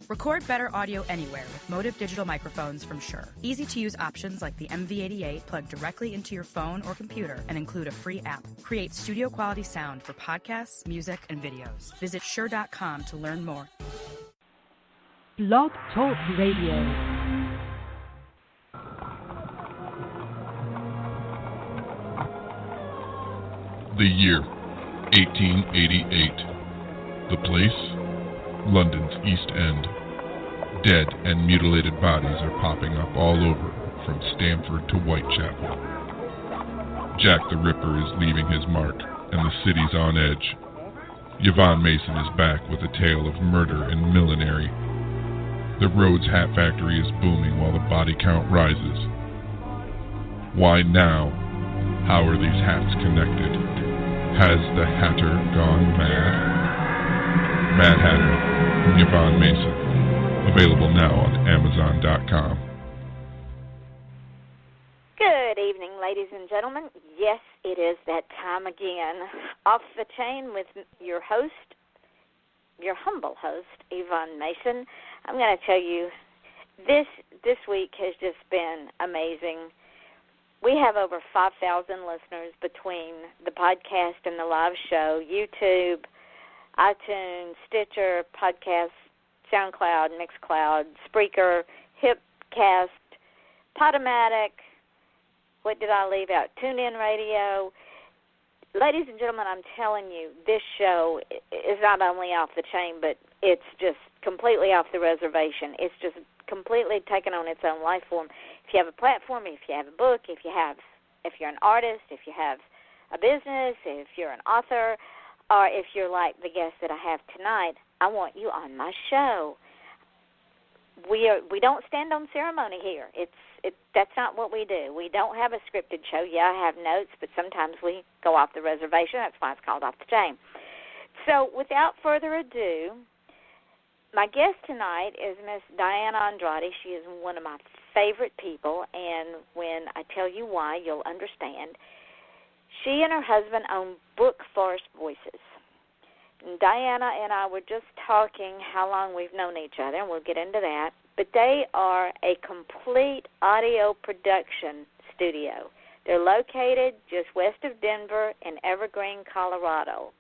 Record better audio anywhere with Motive digital microphones from Shure. Easy-to-use options like the MV88 plug directly into your phone or computer and include a free app. Create studio-quality sound for podcasts, music, and videos. Visit Shure.com to learn more. Blog Talk Radio. The year, 1888. The place, London's East End. Dead and mutilated bodies are popping up all over, from Stamford to Whitechapel. Jack the Ripper is leaving his mark, and the city's on edge. Yvonne Mason is back with a tale of murder and millinery. The Rhodes Hat Factory is booming while the body count rises. Why now? How are these hats connected? Has the Hatter gone mad? Mad Hatter from Yvonne Mason. Available now on Amazon.com. Good evening, ladies and gentlemen. Yes, it is that time again. Off the chain with your host, your humble host, Yvonne Mason. I'm going to tell you, this week has just been amazing. We have over 5,000 listeners between the podcast and the live show, YouTube, iTunes, Stitcher, podcast, SoundCloud, Mixcloud, Spreaker, Hipcast, Podomatic. What did I leave out? TuneIn Radio. Ladies and gentlemen, I'm telling you, this show is not only off the chain, but it's just completely off the reservation. It's just completely taken on its own life form. If you have a platform, if you have a book, if you're an artist, if you have a business, if you're an author, or if you're like the guest that I have tonight, I want you on my show. We don't stand on ceremony here. That's not what we do. We don't have a scripted show. Yeah, I have notes, but sometimes we go off the reservation. That's why it's called Off the Chain. So without further ado, my guest tonight is Miss Diana Andrade. She is one of my favorite people, and when I tell you why, you'll understand. She and her husband own Brookforest Voices. And Diana and I were just talking how long we've known each other, and we'll get into that. But they are a complete audio production studio. They're located just west of Denver in Evergreen, Colorado.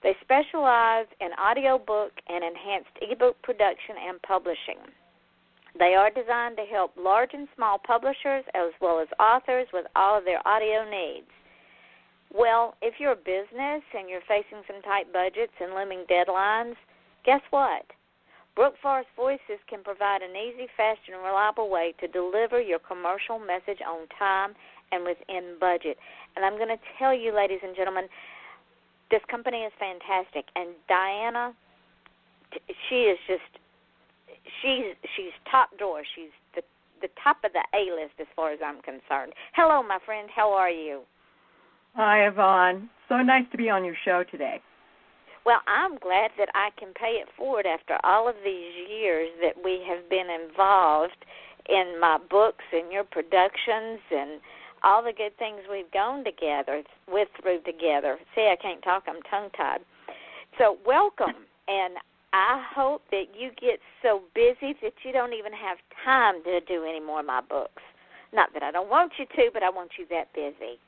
They specialize in audiobook and enhanced ebook production and publishing. They are designed to help large and small publishers as well as authors with all of their audio needs. Well, if you're a business and you're facing some tight budgets and looming deadlines, guess what? Brookforest Voices can provide an easy, fast, and reliable way to deliver your commercial message on time and within budget. And I'm going to tell you, ladies and gentlemen, this company is fantastic. And Diana, she's top drawer. She's the top of the A-list as far as I'm concerned. Hello, my friend. How are you? Hi, Yvonne. So nice to be on your show today. Well, I'm glad that I can pay it forward after all of these years that we have been involved in my books and your productions and all the good things we've gone together, through together. See, I can't talk. I'm tongue-tied. So welcome, and I hope that you get so busy that you don't even have time to do any more of my books. Not that I don't want you to, but I want you that busy.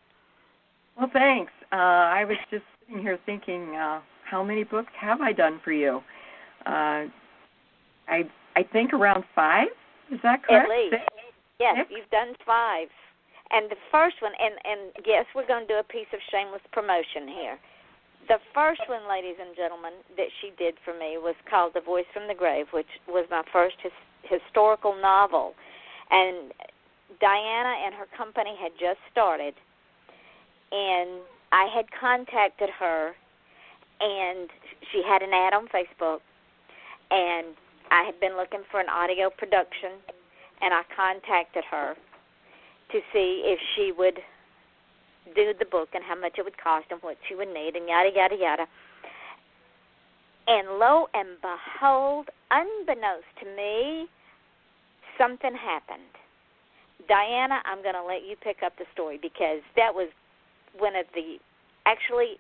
Well, thanks. I was just sitting here thinking, how many books have I done for you? I think around 5. Is that correct? At least. 6? Yes, 6? You've done 5. And the first one, and yes, we're going to do a piece of shameless promotion here. The first one, ladies and gentlemen, that she did for me was called The Voice from the Grave, which was my first historical novel. And Diana and her company had just started, and I had contacted her, and she had an ad on Facebook, and I had been looking for an audio production, and I contacted her to see if she would do the book and how much it would cost and what she would need and yada, yada, yada. And lo and behold, unbeknownst to me, something happened. Diana, I'm going to let you pick up the story because that was one of the, actually,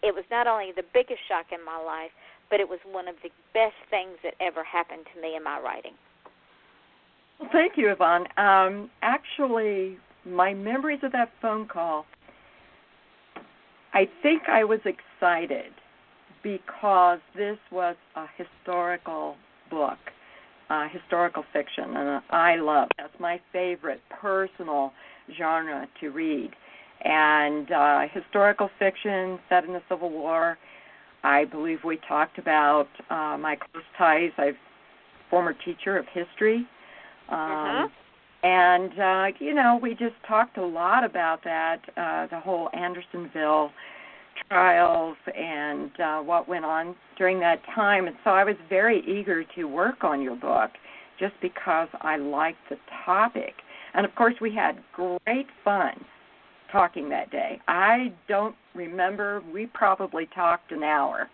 it was not only the biggest shock in my life, but it was one of the best things that ever happened to me in my writing. Well, thank you, Yvonne. Actually, my memories of that phone call, I think I was excited because this was a historical book, historical fiction, and I love. That's my favorite personal genre to read. And historical fiction set in the Civil War. I believe we talked about my close ties. I'm a former teacher of history. And, we just talked a lot about that, the whole Andersonville trials and what went on during that time. And so I was very eager to work on your book just because I liked the topic. And, of course, we had great fun talking that day. I don't remember. We probably talked an hour.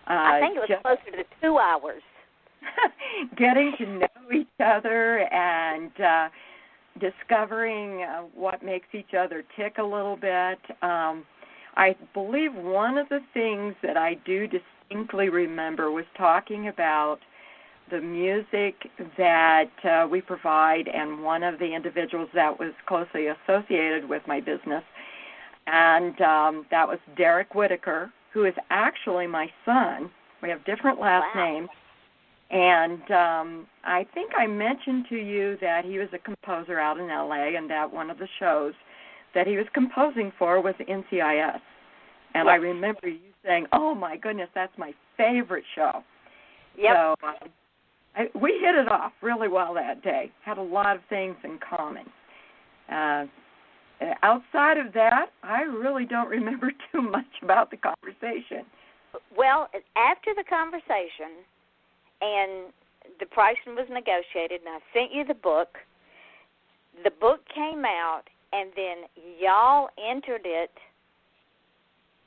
I think it was closer to 2 hours. Getting to know each other and discovering what makes each other tick a little bit. I believe one of the things that I do distinctly remember was talking about the music that we provide, and one of the individuals that was closely associated with my business, and that was Derek Whitaker, who is actually my son. We have different last names. And I think I mentioned to you that he was a composer out in L.A. and that one of the shows that he was composing for was NCIS. And I remember you saying, oh, my goodness, that's my favorite show. Yep. So we hit it off really well that day, had a lot of things in common. Outside of that, I really don't remember too much about the conversation. Well, after the conversation, and the pricing was negotiated, and I sent you the book. The book came out, and then y'all entered it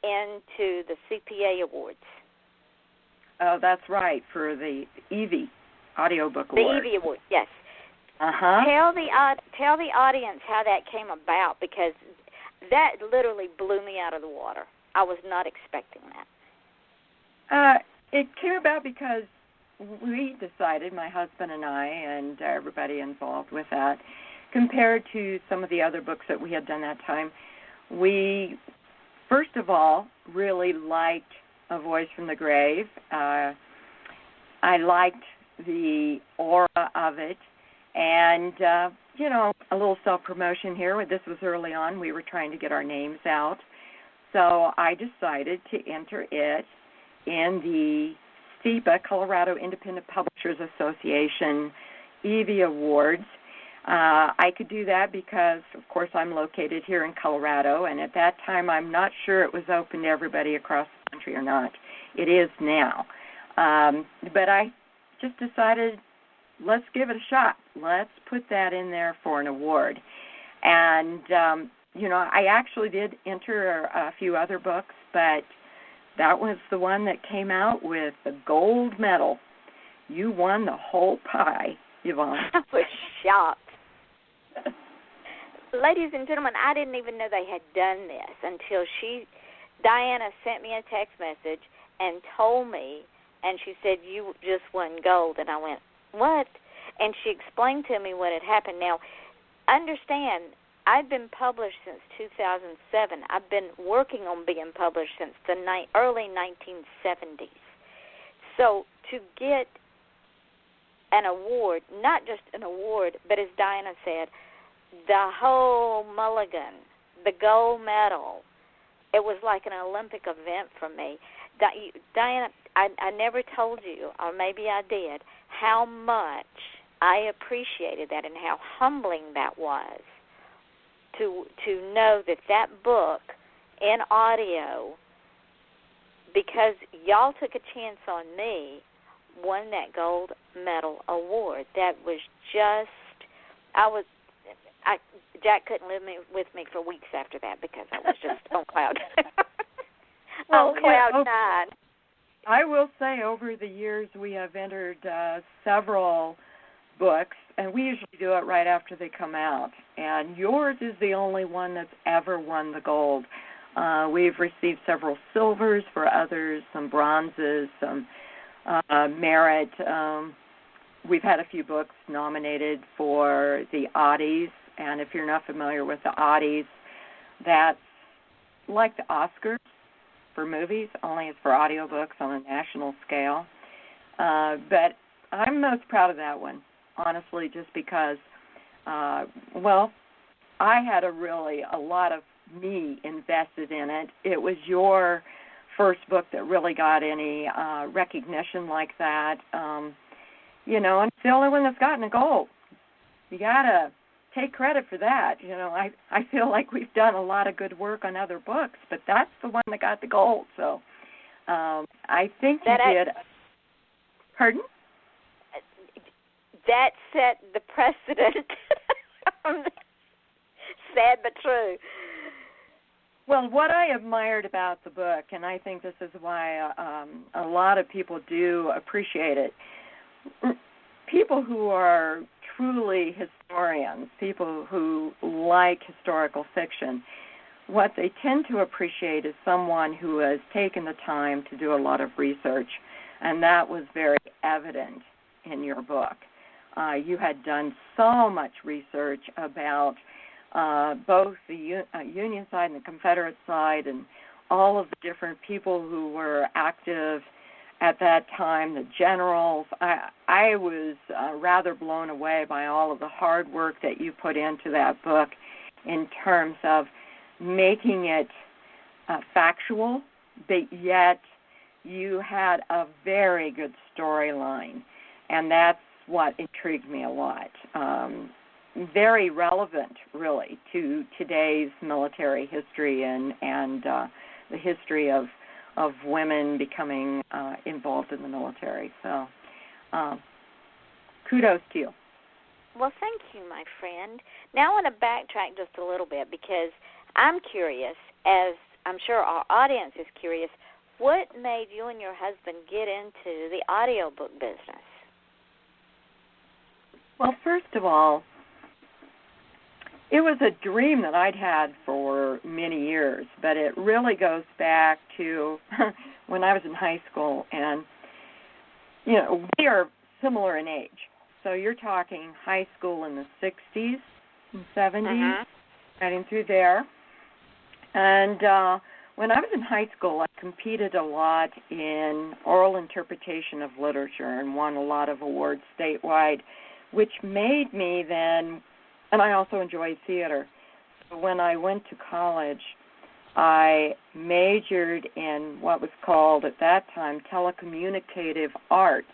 into the CPA Awards. Oh, that's right, for the Evie Audiobook Award. The Evie Award, yes. Uh-huh. Tell the audience how that came about, because that literally blew me out of the water. I was not expecting that. It came about because we decided, my husband and I and everybody involved with that, compared to some of the other books that we had done that time, we, first of all, really liked A Voice from the Grave. I liked the aura of it. And, a little self-promotion here. This was early on. We were trying to get our names out. So I decided to enter it in the STIPA, Colorado Independent Publishers Association, Evie Awards. I could do that because, of course, I'm located here in Colorado, and at that time I'm not sure it was open to everybody across the country or not. It is now. But I just decided, let's give it a shot. Let's put that in there for an award. And, I actually did enter a few other books, but that was the one that came out with the gold medal. You won the whole pie, Yvonne. I was shocked. Ladies and gentlemen, I didn't even know they had done this until Diana sent me a text message and told me, and she said, you just won gold. And I went, what? And she explained to me what had happened. Now, understand, I've been published since 2007. I've been working on being published since the early 1970s. So to get an award, not just an award, but as Diana said, the whole mulligan, the gold medal, it was like an Olympic event for me. Diana, I never told you, or maybe I did, how much I appreciated that and how humbling that was. To know that book in audio, because y'all took a chance on me, won that gold medal award. That was just, Jack couldn't live with me for weeks after that because I was just on cloud nine. I will say over the years we have entered several books, and we usually do it right after they come out. And yours is the only one that's ever won the gold. We've received several silvers for others, some bronzes, some merit. We've had a few books nominated for the Oddies, and if you're not familiar with the Oddies, that's like the Oscars for movies, only it's for audiobooks on a national scale. But I'm most proud of that one, honestly, just because, I had a lot of me invested in it. It was your first book that really got any recognition like that. And it's the only one that's gotten a gold. You got to take credit for that. I feel like we've done a lot of good work on other books, but that's the one that got the gold. So I think you did. Pardon? That set the precedent. Sad but true. Well, what I admired about the book, and I think this is why a lot of people do appreciate it, people who are truly historians, people who like historical fiction, what they tend to appreciate is someone who has taken the time to do a lot of research, and that was very evident in your book. You had done so much research about both the Union side and the Confederate side and all of the different people who were active at that time, the generals. I was rather blown away by all of the hard work that you put into that book in terms of making it factual, but yet you had a very good storyline, and that's what intrigued me a lot. Very relevant, really, to today's military history and the history of women becoming involved in the military. So kudos to you. Well, thank you, my friend. Now I want to backtrack just a little bit because I'm curious, as I'm sure our audience is curious, what made you and your husband get into the audiobook business? Well, first of all, it was a dream that I'd had for many years, but it really goes back to when I was in high school. And, we are similar in age. So you're talking high school in the 60s and 70s, heading through there. And when I was in high school, I competed a lot in oral interpretation of literature and won a lot of awards statewide, which made me then, and I also enjoyed theater. So when I went to college, I majored in what was called at that time telecommunicative arts,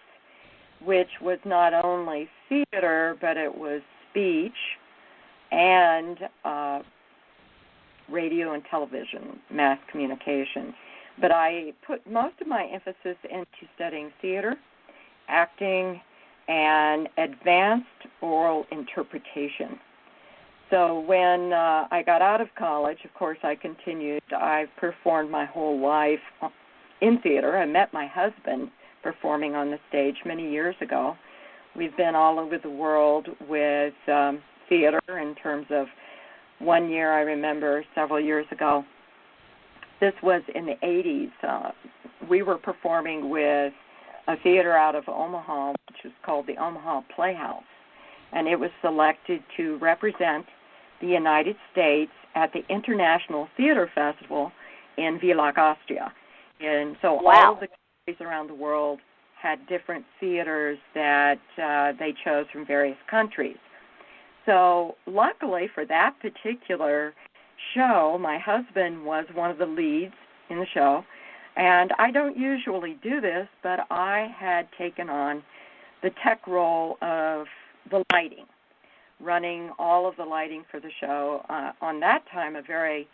which was not only theater, but it was speech and radio and television, mass communication. But I put most of my emphasis into studying theater, acting, and advanced oral interpretation. So when I got out of college, of course, I continued. I've performed my whole life in theater. I met my husband performing on the stage many years ago. We've been all over the world with theater in terms of one year, I remember several years ago. This was in the 80s. We were performing with a theater out of Omaha, which was called the Omaha Playhouse, and it was selected to represent the United States at the International Theater Festival in Villach, Austria. And so all of the countries around the world had different theaters that they chose from various countries. So luckily for that particular show, my husband was one of the leads in the show. And I don't usually do this, but I had taken on the tech role of the lighting, running all of the lighting for the show. On that time, a very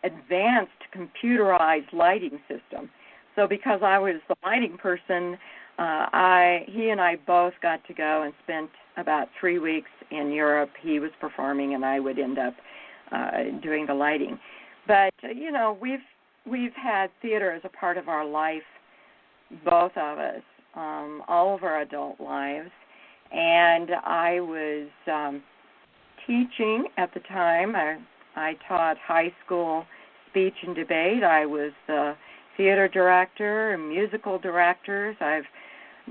advanced computerized lighting system. So because I was the lighting person, he and I both got to go and spent about 3 weeks in Europe. He was performing, and I would end up doing the lighting. But, we've had theater as a part of our life, both of us, all of our adult lives. And I was teaching at the time. I taught high school speech and debate. I was the theater director and musical directors. I've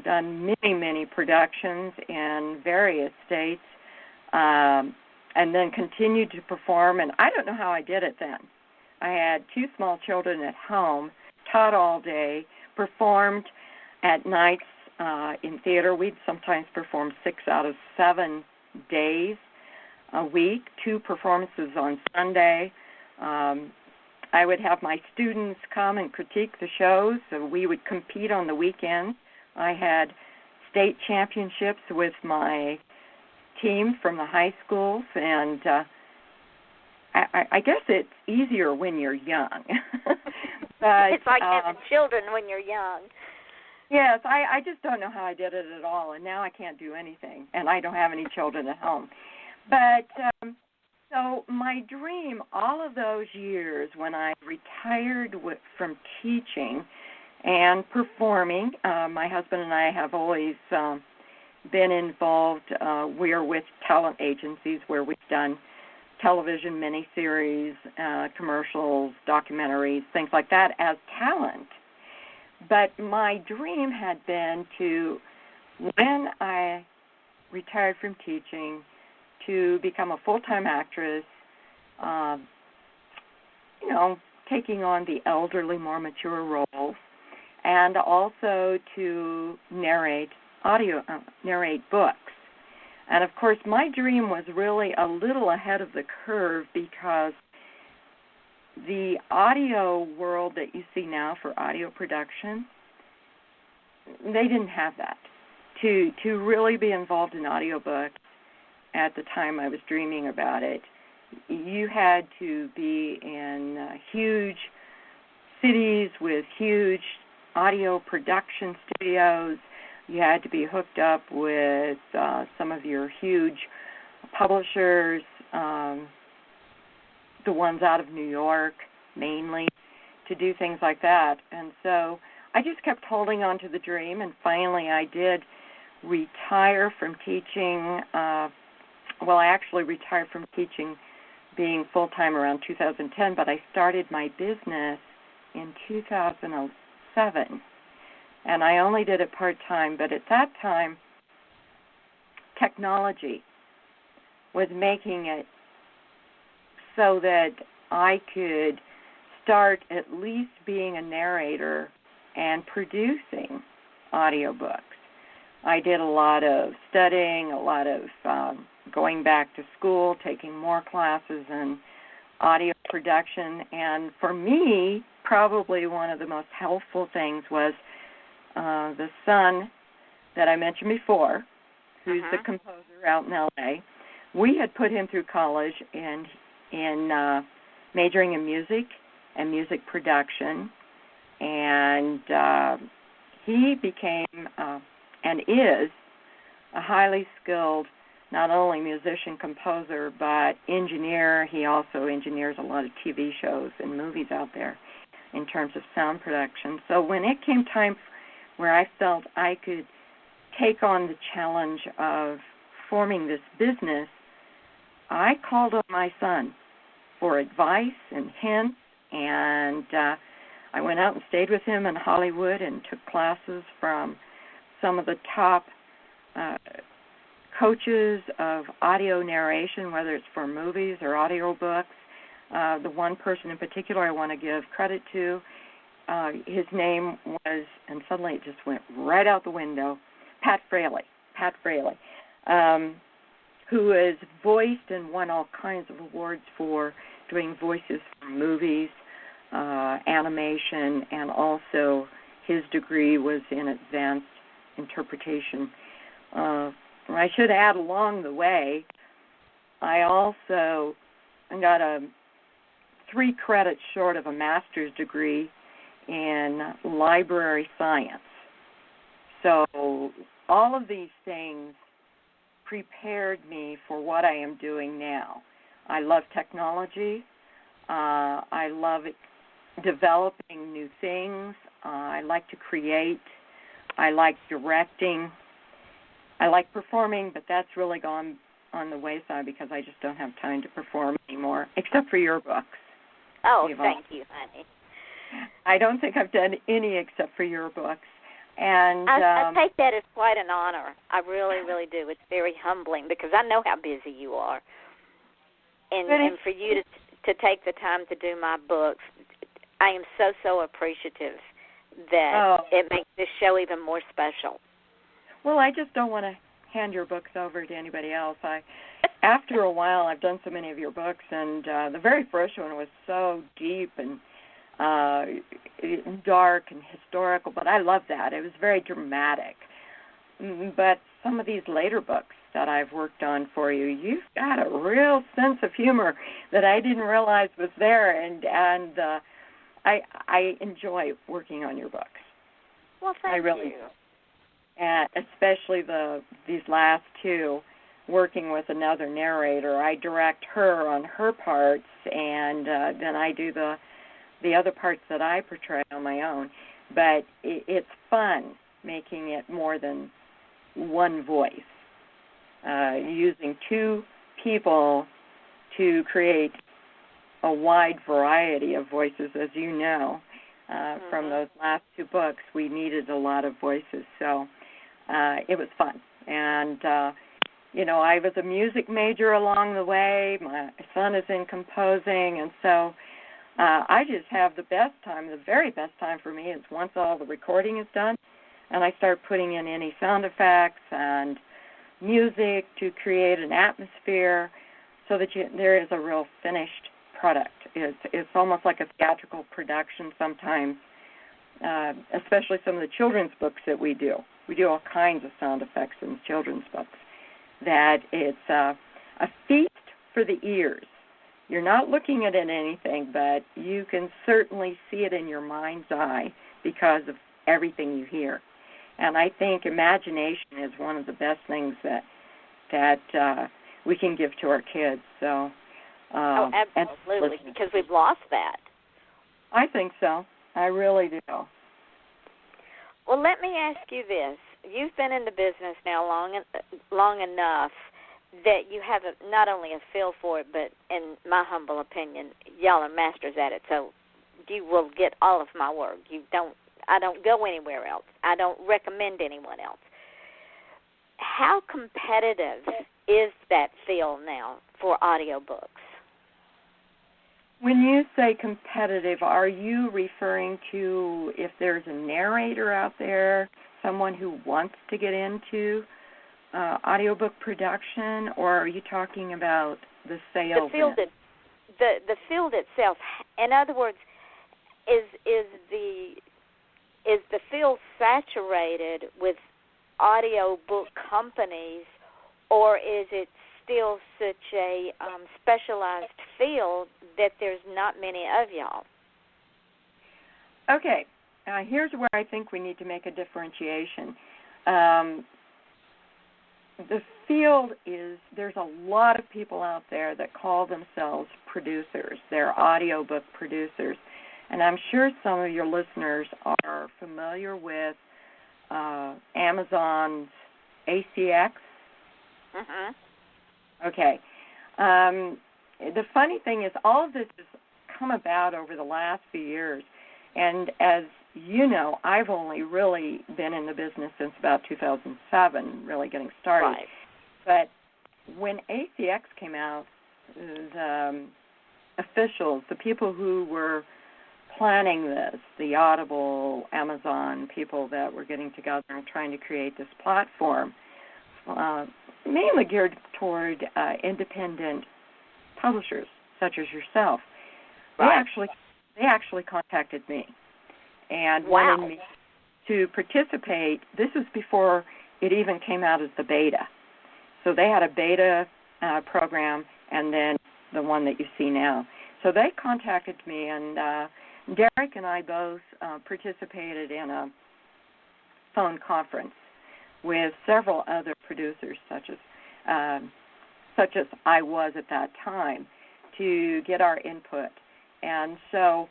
done many, many productions in various states, and then continued to perform. And I don't know how I did it then. I had 2 small children at home, taught all day, performed at nights in theater. We'd sometimes perform 6 out of 7 days a week, 2 performances on Sunday. I would have my students come and critique the shows, so we would compete on the weekends. I had state championships with my team from the high schools, and I guess it's easier when you're young. But, it's like having children when you're young. Yes, I just don't know how I did it at all, and now I can't do anything, and I don't have any children at home. But so my dream, all of those years when I retired from teaching and performing, my husband and I have always been involved. We're with talent agencies where we've done television miniseries, commercials, documentaries, things like that as talent. But my dream had been to, when I retired from teaching, to become a full-time actress, taking on the elderly, more mature roles, and also to narrate books. And, of course, my dream was really a little ahead of the curve because the audio world that you see now for audio production, they didn't have that. To really be involved in audiobooks at the time I was dreaming about it, you had to be in huge cities with huge audio production studios. You had to be hooked up with some of your huge publishers, the ones out of New York mainly, to do things like that. And so I just kept holding on to the dream, and finally I did retire from teaching. I actually retired from teaching being full-time around 2010, but I started my business in 2007. And I only did it part-time, but at that time, technology was making it so that I could start at least being a narrator and producing audiobooks. I did a lot of studying, a lot of going back to school, taking more classes in audio production. And for me, probably one of the most helpful things was the son that I mentioned before, who's the composer out in L.A. We had put him through college in majoring in music and music production, and he became and is a highly skilled, not only musician, composer, but engineer. He also engineers a lot of TV shows and movies out there in terms of sound production. So when it came time where I felt I could take on the challenge of forming this business, I called on my son for advice and hints, and I went out and stayed with him in Hollywood and took classes from some of the top coaches of audio narration, whether it's for movies or audiobooks. The one person in particular I want to give credit to, his name was, and suddenly it just went right out the window, Pat Fraley, who has voiced and won all kinds of awards for doing voices for movies, animation, and also his degree was in advanced interpretation. I should add along the way, I also got 3 credits short of a master's degree in library science. So all of these things prepared me for what I am doing now. I love technology. I love developing new things. I like to create. I like directing. I like performing, but that's really gone on the wayside because I just don't have time to perform anymore, except for your books. Oh, Yvonne. thank you, honey. I don't think I've done any except for your books. And I take that as quite an honor. I really, really do. It's very humbling because I know how busy you are. And for you to take the time to do my books, I am so appreciative that it makes this show even more special. Well, I just don't want to hand your books over to anybody else. After a while, I've done so many of your books, and the very first one was so deep and dark and historical, but I love that. It was very dramatic. But some of these later books that I've worked on for you, you've got a real sense of humor that I didn't realize was there, and I enjoy working on your books. Well, thank I really you. do. And especially these last two, working with another narrator. I direct her on her parts, and then I do the other parts that I portray on my own. But it's fun making it more than one voice, using two people to create a wide variety of voices, as you know. From those last two books, we needed a lot of voices, so it was fun. And, I was a music major along the way. My son is in composing, and so I just have the best time. The very best time for me is once all the recording is done, and I start putting in any sound effects and music to create an atmosphere so that there is a real finished product. It's almost like a theatrical production sometimes, especially some of the children's books that we do. We do all kinds of sound effects in children's books. That it's a feast for the ears. You're not looking at anything, but you can certainly see it in your mind's eye because of everything you hear. And I think imagination is one of the best things that we can give to our kids. So. Absolutely, because we've lost that. I think so. I really do. Well, let me ask you this. You've been in the business now long enough that you have not only a feel for it, but in my humble opinion, y'all are masters at it. So you will get all of my work. I don't go anywhere else. I don't recommend anyone else. How competitive is that field now for audiobooks? When you say competitive, are you referring to if there's a narrator out there, someone who wants to get into audiobook production, or are you talking about the sales? The field itself. In other words, is the field saturated with audiobook companies, or is it still such a specialized field that there's not many of y'all? Okay, here's where I think we need to make a differentiation. The field there's a lot of people out there that call themselves producers. They're audiobook producers. And I'm sure some of your listeners are familiar with Amazon's ACX. Mm-hmm. Okay. The funny thing is all of this has come about over the last few years. And as you know, I've only really been in the business since about 2007, really getting started. Right. But when ACX came out, the officials, the people who were planning this, the Audible, Amazon people that were getting together and trying to create this platform, mainly geared toward independent publishers such as yourself. Right. They actually contacted me and wow. wanted me to participate. This is before it even came out as the beta. So they had a beta program and then the one that you see now. So they contacted me, and Derek and I both participated in a phone conference with several other producers, such as I was at that time, to get our input. And so,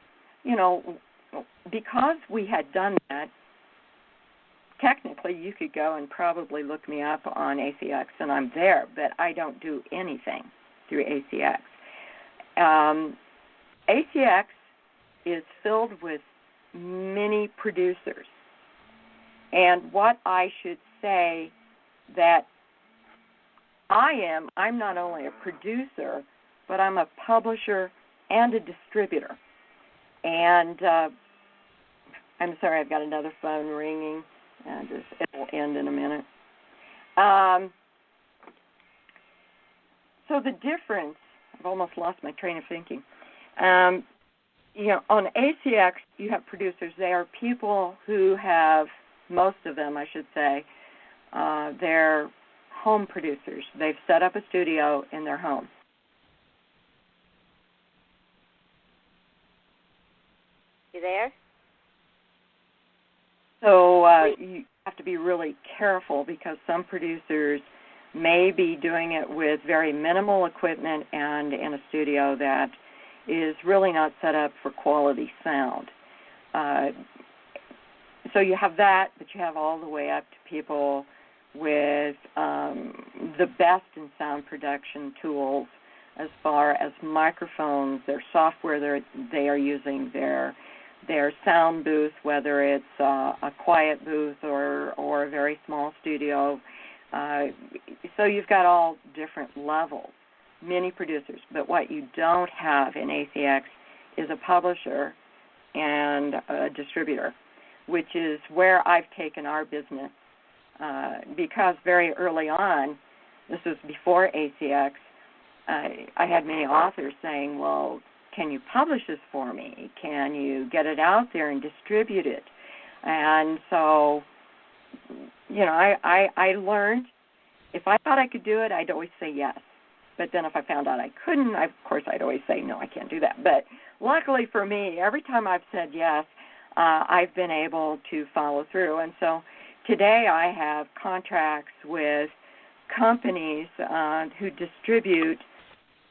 because we had done that, technically you could go and probably look me up on ACX, and I'm there, but I don't do anything through ACX. ACX is filled with many producers. And what I should say that I'm not only a producer, but I'm a publisher and a distributor. And I'm sorry, I've got another phone ringing, and it will end in a minute. So the difference, I've almost lost my train of thinking. On ACX, you have producers. They are people who have, most of them, I should say, they're home producers. They've set up a studio in their home. You there? So you have to be really careful because some producers may be doing it with very minimal equipment and in a studio that is really not set up for quality sound. So you have that, but you have all the way up to people with the best in sound production tools as far as microphones, their software they are using, their sound booth, whether it's a quiet booth or a very small studio. So you've got all different levels, many producers. But what you don't have in ACX is a publisher and a distributor, which is where I've taken our business. Because very early on, this was before ACX, I had many authors saying, well, can you publish this for me? Can you get it out there and distribute it? And so, I learned if I thought I could do it, I'd always say yes. But then if I found out I couldn't, of course, I'd always say, no, I can't do that. But luckily for me, every time I've said yes, I've been able to follow through. And so today I have contracts with companies who distribute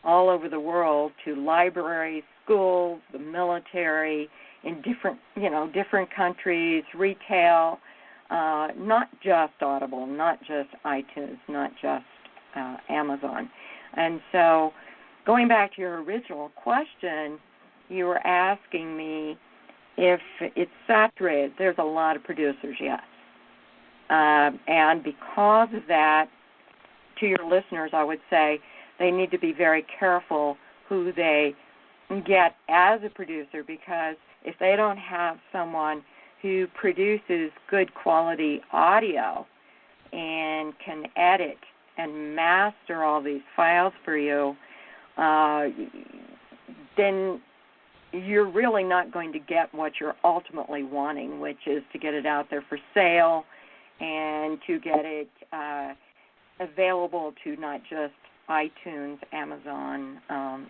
all over the world to libraries, schools, the military, in different countries, retail, not just Audible, not just iTunes, not just Amazon. And so going back to your original question, you were asking me if it's saturated. There's a lot of producers, yes. And because of that, to your listeners, I would say they need to be very careful who they get as a producer, because if they don't have someone who produces good quality audio and can edit and master all these files for you, then you're really not going to get what you're ultimately wanting, which is to get it out there for sale and to get it available to not just iTunes, Amazon,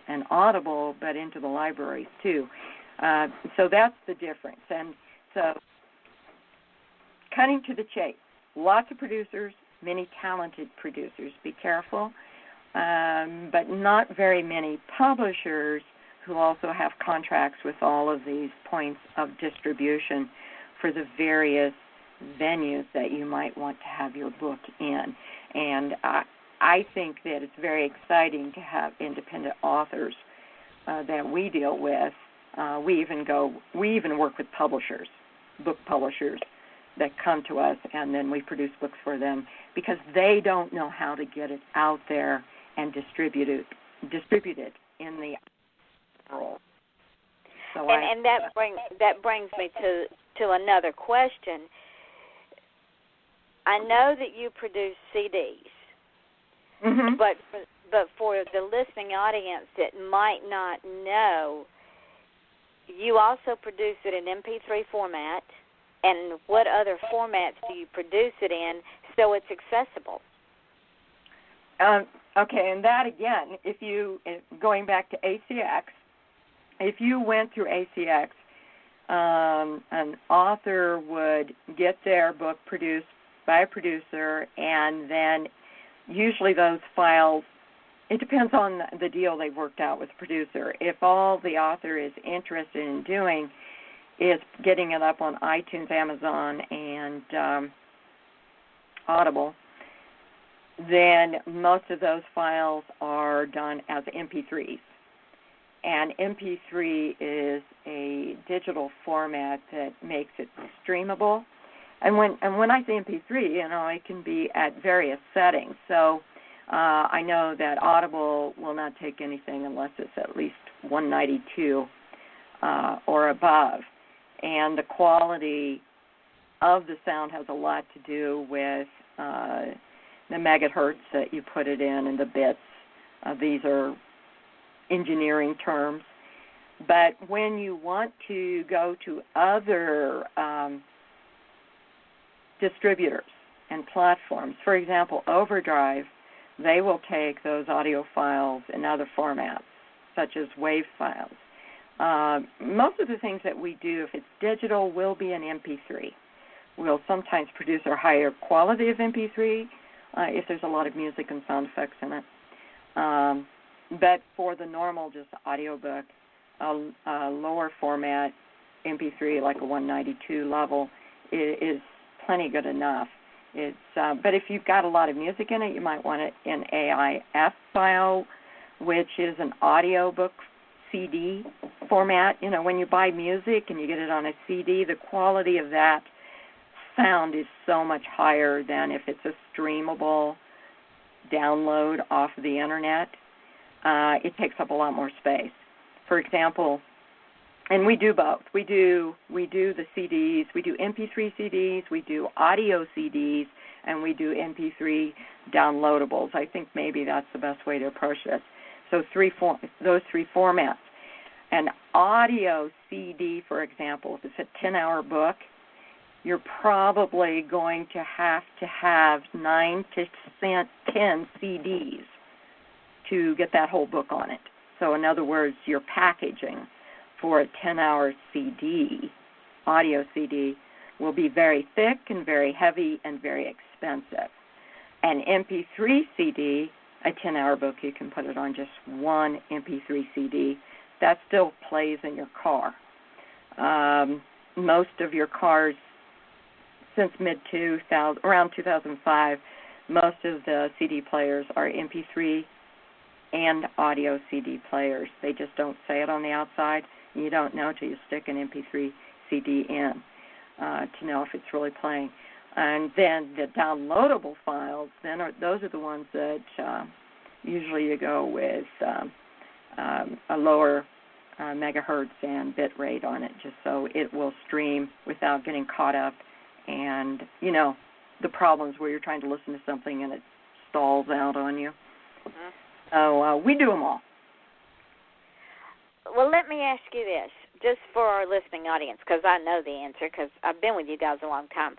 and Audible, but into the libraries too. So that's the difference. And so cutting to the chase, lots of producers, many talented producers. Be careful, but not very many publishers who also have contracts with all of these points of distribution for the various venues that you might want to have your book in. And I think that it's very exciting to have independent authors that we deal with. We even work with publishers, book publishers that come to us, and then we produce books for them because they don't know how to get it out there and distribute it in the world. So and that brings me to another question. I know that you produce CDs, mm-hmm. but for the listening audience that might not know, you also produce it in MP3 format. And what other formats do you produce it in so it's accessible? Okay, and that again, going back to ACX, if you went through ACX, an author would get their book produced by a producer, and then usually those files, it depends on the deal they've worked out with the producer. If all the author is interested in doing is getting it up on iTunes, Amazon, and Audible, then most of those files are done as MP3s. And MP3 is a digital format that makes it streamable. And when I say MP3, it can be at various settings. So I know that Audible will not take anything unless it's at least 192 or above. And the quality of the sound has a lot to do with the megahertz that you put it in and the bits. These are engineering terms. But when you want to go to other distributors and platforms, for example, Overdrive, they will take those audio files in other formats, such as WAV files. Most of the things that we do, if it's digital, will be in MP3. We'll sometimes produce a higher quality of MP3 if there's a lot of music and sound effects in it. But for the normal just audiobook, a lower format MP3, like a 192 level, is plenty good enough. It's but if you've got a lot of music in it, you might want it in AIF file, which is an audiobook CD format. When you buy music and you get it on a CD, the quality of that sound is so much higher than if it's a streamable download off of the internet. It takes up a lot more space. For example, and we do both. We do the CDs, we do MP3 CDs, we do audio CDs, and we do MP3 downloadables. I think maybe that's the best way to approach this. So those three formats. An audio CD, for example, if it's a 10-hour book, you're probably going to have 9 to 10 CDs to get that whole book on it. So in other words, your packaging for a 10-hour CD, audio CD, will be very thick and very heavy and very expensive. An MP3 CD, a 10-hour book, you can put it on just one MP3 CD. That still plays in your car. Most of your cars, since around 2005, most of the CD players are MP3 and audio CD players. They just don't say it on the outside. You don't know till you stick an MP3 CD in to know if it's really playing. And then the downloadable files, those are the ones that usually you go with a lower megahertz and bit rate on it, just so it will stream without getting caught up and, the problems where you're trying to listen to something and it stalls out on you. Mm-hmm. So we do them all. Well, let me ask you this, just for our listening audience, because I know the answer, because I've been with you guys a long time.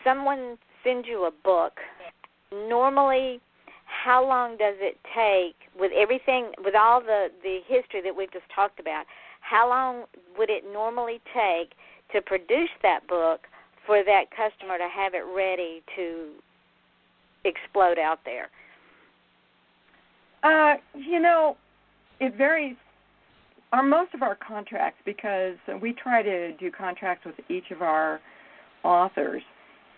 Someone sends you a book. Normally, how long does it take, with everything, with all the history that we've just talked about, how long would it normally take to produce that book for that customer to have it ready to explode out there? It varies. Most of our contracts, because we try to do contracts with each of our authors,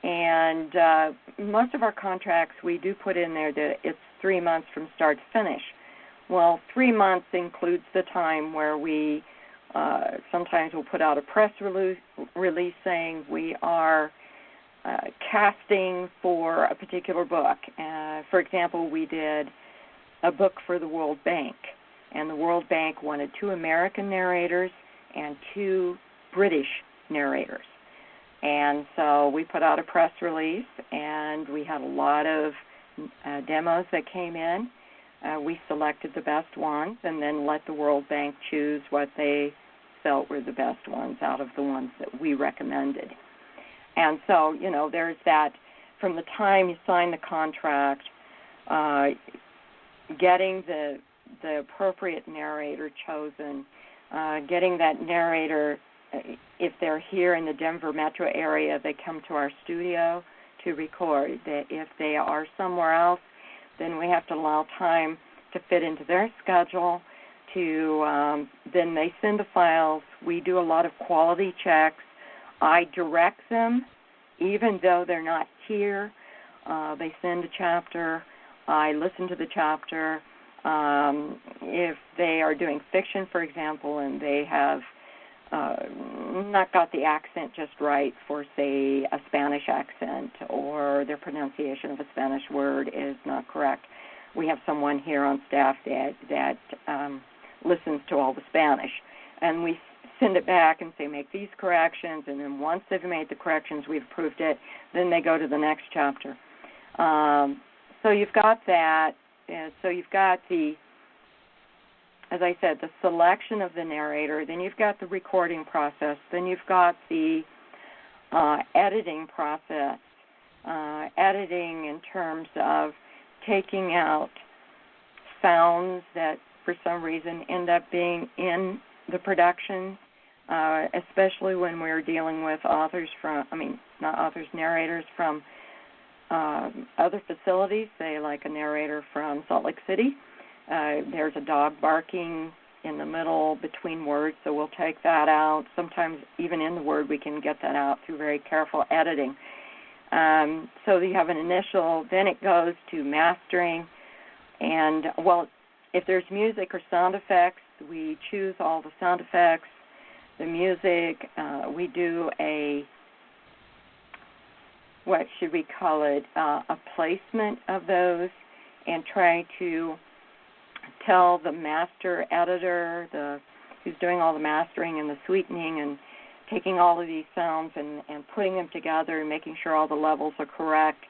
and most of our contracts we do put in there that it's 3 months from start to finish. Well, 3 months includes the time where we sometimes we'll put out a press release saying we are casting for a particular book. For example, we did a book for the World Bank, and the World Bank wanted 2 American narrators and 2 British narrators. And so we put out a press release, and we had a lot of demos that came in. We selected the best ones and then let the World Bank choose what they felt were the best ones out of the ones that we recommended. And so, there's that from the time you sign the contract, getting the appropriate narrator chosen, getting that narrator, if they're here in the Denver metro area, they come to our studio to record. If they are somewhere else, then we have to allow time to fit into their schedule. Then they send the files. We do a lot of quality checks. I direct them, even though they're not here. They send a chapter. I listen to the chapter. If they are doing fiction, for example, and they have not got the accent just right for, say, a Spanish accent, or their pronunciation of a Spanish word is not correct, we have someone here on staff that listens to all the Spanish, and we send it back and say, make these corrections, and then once they've made the corrections, we've approved it, then they go to the next chapter. So you've got that. So you've got as I said, the selection of the narrator, then you've got the recording process, then you've got the editing process, editing in terms of taking out sounds that for some reason end up being in the production, especially when we're dealing with narrators from other facilities, say like a narrator from Salt Lake City. There's a dog barking in the middle between words, so we'll take that out. Sometimes even in the word we can get that out through very careful editing. So you have an initial, then it goes to mastering, and, well, if there's music or sound effects, we choose all the sound effects, the music. We do what should we call it, a placement of those, and try to tell the master editor, who's doing all the mastering and the sweetening and taking all of these sounds and putting them together and making sure all the levels are correct.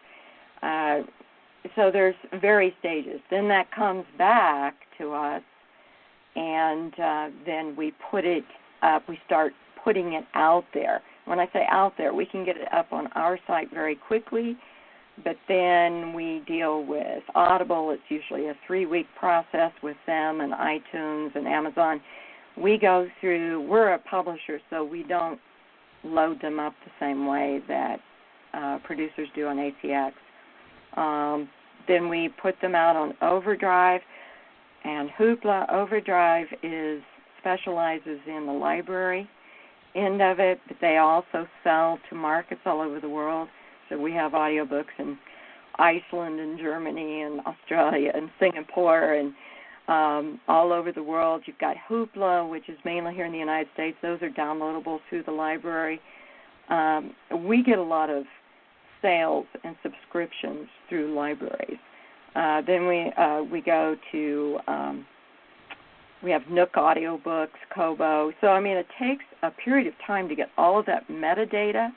So there's various stages. Then that comes back to us, and then we put it up. We start putting it out there. When I say out there, we can get it up on our site very quickly, but then we deal with Audible. It's usually a 3-week process with them and iTunes and Amazon. We're a publisher, so we don't load them up the same way that producers do on ACX. Then we put them out on Overdrive, and Hoopla. Overdrive specializes in the library end of it, but they also sell to markets all over the world. So we have audiobooks in Iceland and Germany and Australia and Singapore and all over the world. You've got Hoopla, which is mainly here in the United States. Those are downloadable through the library. We get a lot of sales and subscriptions through libraries. Then we go to we have Nook audiobooks, Kobo. So, it takes a period of time to get all of that metadata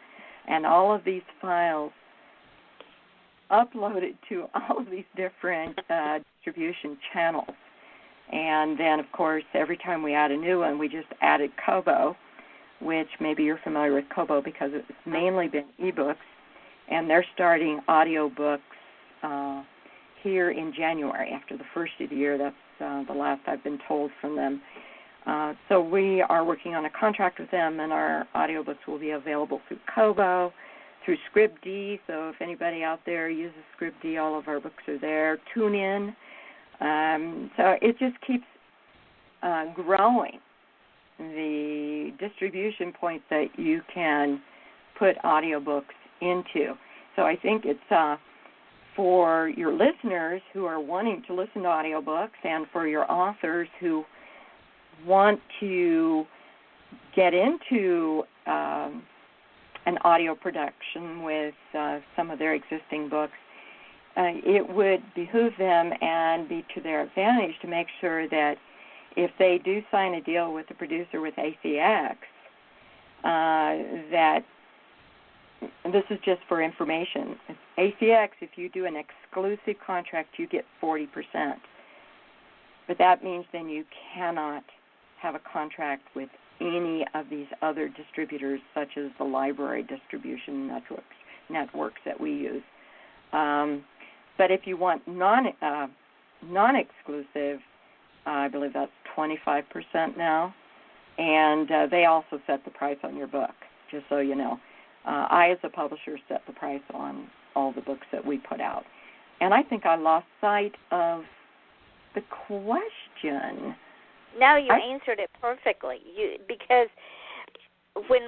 and all of these files uploaded to all of these different distribution channels. And then, of course, every time we add a new one, we just added Kobo, which maybe you're familiar with Kobo because it's mainly been ebooks, and they're starting audiobooks here in January after the first of the year. That's the last I've been told from them. So we are working on a contract with them, and our audiobooks will be available through Kobo, through Scribd. So if anybody out there uses Scribd, all of our books are there. TuneIn. So it just keeps growing, the distribution points that you can put audiobooks into. So I think it's for your listeners who are wanting to listen to audiobooks, and for your authors who want to get into an audio production with some of their existing books, it would behoove them and be to their advantage to make sure that if they do sign a deal with the producer with ACX, that this is just for information. ACX, if you do an exclusive contract, you get 40%. But that means then you cannot have a contract with any of these other distributors, such as the library distribution networks that we use. But if you want non-exclusive, I believe that's 25% now, and they also set the price on your book, just so you know. I, as a publisher, set the price on all the books that we put out. And I think I lost sight of the question. No, you answered it perfectly. Because when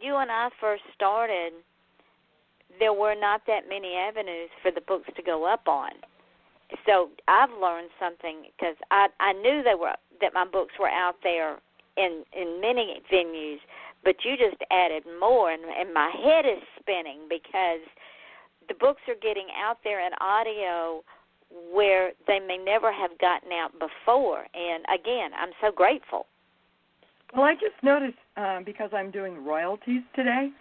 you and I first started, there were not that many avenues for the books to go up on. So I've learned something because I knew that my books were out there in many venues, but you just added more, and my head is spinning because the books are getting out there in audio where they may never have gotten out before. And, again, I'm so grateful. Well, I just noticed, because I'm doing royalties today,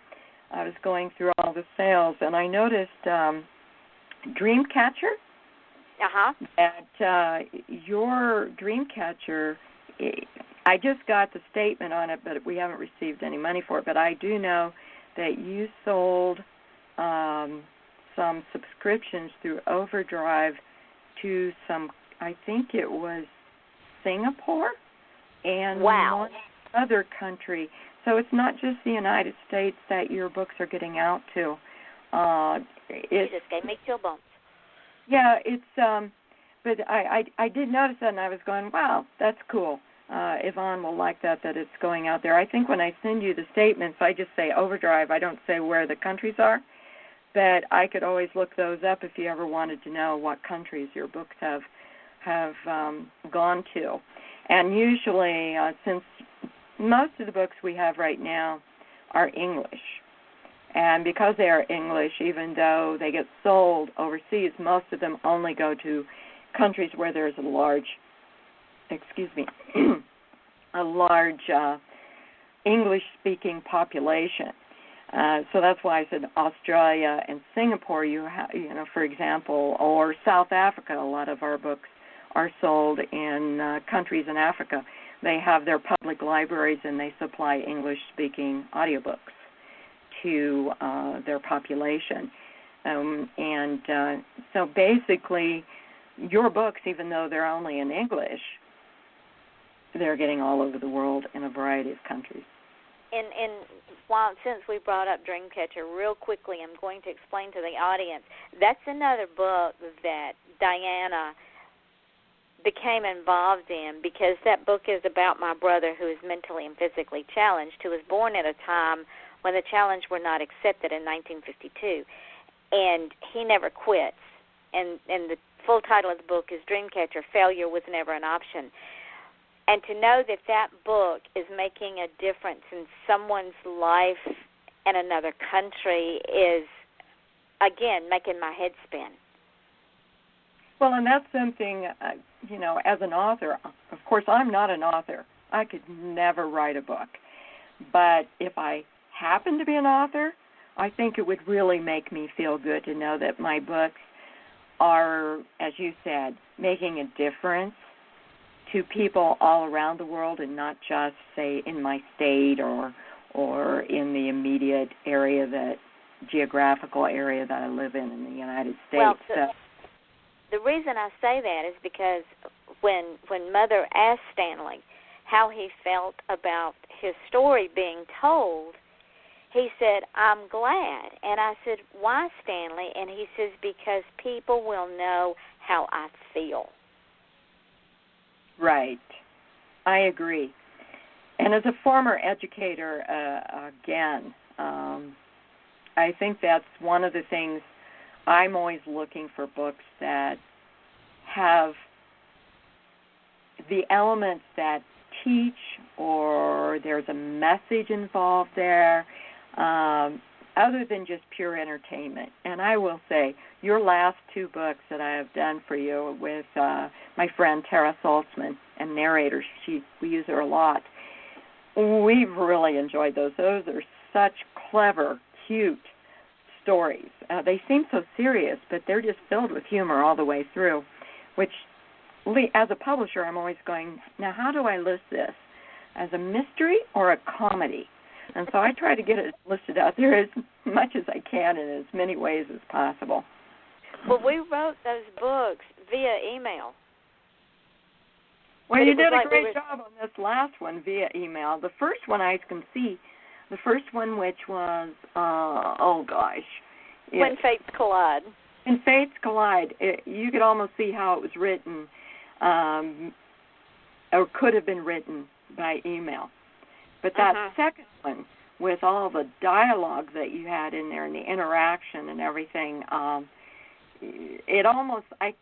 I was going through all the sales, and I noticed Dreamcatcher. That your Dreamcatcher, I just got the statement on it, but we haven't received any money for it. But I do know that you sold some subscriptions through Overdrive to some, I think it was Singapore and one other country. So it's not just the United States that your books are getting out to. You just gave me chill bumps. Yeah, it's, but I did notice that, and I was going, wow, that's cool. Yvonne will like that it's going out there. I think when I send you the statements, I just say Overdrive. I don't say where the countries are, but I could always look those up if you ever wanted to know what countries your books have gone to. And usually, since most of the books we have right now are English, and because they are English, even though they get sold overseas, most of them only go to countries where there's a large, English-speaking population. So that's why I said Australia and Singapore. For example, or South Africa. A lot of our books are sold in countries in Africa. They have their public libraries, and they supply English-speaking audiobooks to their population. So basically, your books, even though they're only in English, they're getting all over the world in a variety of countries. And since we brought up Dreamcatcher, real quickly, I'm going to explain to the audience, that's another book that Diana became involved in, because that book is about my brother who is mentally and physically challenged, who was born at a time when the challenge were not accepted in 1952, and he never quits. And the full title of the book is Dreamcatcher, Failure Was Never an Option. And to know that book is making a difference in someone's life in another country is, again, making my head spin. Well, and that's something, as an author, of course, I'm not an author. I could never write a book. But if I happen to be an author, I think it would really make me feel good to know that my books are, as you said, making a difference to people all around the world, and not just, say, in my state or in the immediate geographical area that I live in the United States. Well, the reason I say that is because when Mother asked Stanley how he felt about his story being told, he said, I'm glad. And I said, why, Stanley? And he says, because people will know how I feel. Right. I agree. And as a former educator, again, I think that's one of the things. I'm always looking for books that have the elements that teach, or there's a message involved there, other than just pure entertainment. And I will say, your last two books that I have done for you with my friend Tara Saltzman and narrators, we use her a lot, we've really enjoyed those. Those are such clever, cute stories. They seem so serious, but they're just filled with humor all the way through, which, as a publisher, I'm always going, now how do I list this? As a mystery or a comedy? And so I try to get it listed out there as much as I can in as many ways as possible. Well, we wrote those books via email. Well, you did a great job on this last one via email. The first one I can see, the first one which was, When Fates Collide. When Fates Collide, you could almost see how it was written, or could have been written by email. But that second one, with all the dialogue that you had in there and the interaction and everything, it almost, I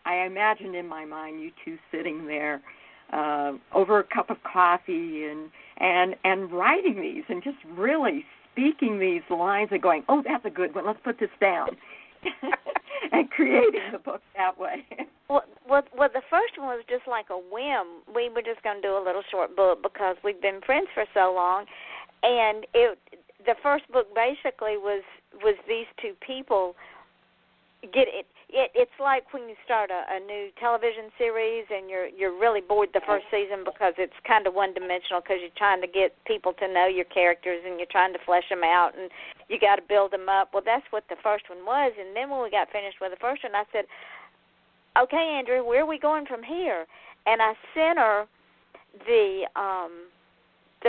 I imagined in my mind you two sitting there over a cup of coffee and writing these and just really speaking these lines and going, oh, that's a good one, let's put this down, and creating the book that way. Well, the first one was just like a whim. We were just going to do a little short book because we've been friends for so long, and the first book basically was these two people get it. It's like when you start a new television series and you're really bored the first season because it's kind of one-dimensional because you're trying to get people to know your characters and you're trying to flesh them out and you got to build them up. Well, that's what the first one was. And then when we got finished with the first one, I said, okay, Andrea, where are we going from here? And I sent her the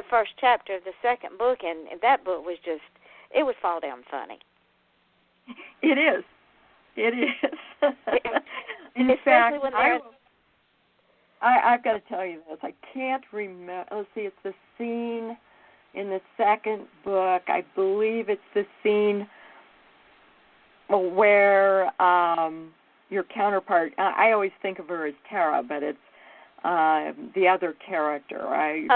first chapter of the second book, and that book was just, it was fall down funny. It is. It is. In fact, I've got to tell you this. I can't remember. Let's see, it's the scene in the second book. I believe it's the scene where your counterpart, I always think of her as Tara, but it's the other character.